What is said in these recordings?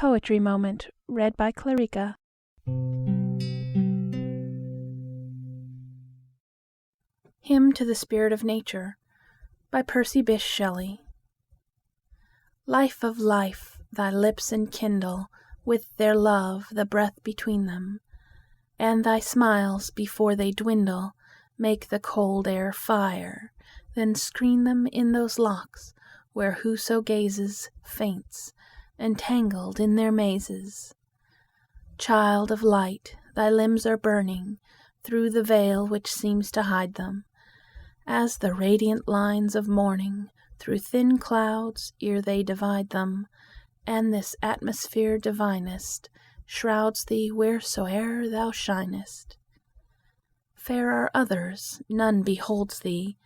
Poetry Moment, read by Clarica. Hymn to the Spirit of Nature, by Percy, Bysshe, Shelley. Life of life, thy lips enkindle with their love the breath between them, and thy smiles, before they dwindle, make the cold air fire, then screen them in those locks where whoso gazes faints, entangled in their mazes. Child of light, thy limbs are burning through the veil which seems to hide them, as the radiant lines of morning through thin clouds ere they divide them, and this atmosphere divinest shrouds thee wheresoe'er thou shinest. Fair are others, none beholds thee,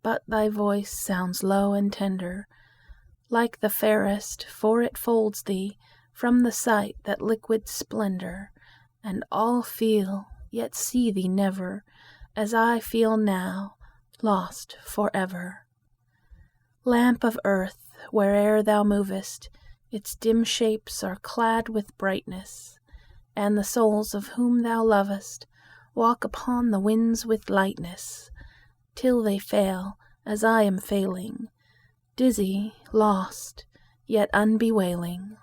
but thy voice sounds low and tender, like the fairest, for it folds thee from the sight that liquid splendor, and all feel, yet see thee never, as I feel now, lost forever. Lamp of earth, where'er thou movest, its dim shapes are clad with brightness, and the souls of whom thou lovest walk upon the winds with lightness, till they fail, as I am failing, dizzy, lost, yet unbewailing.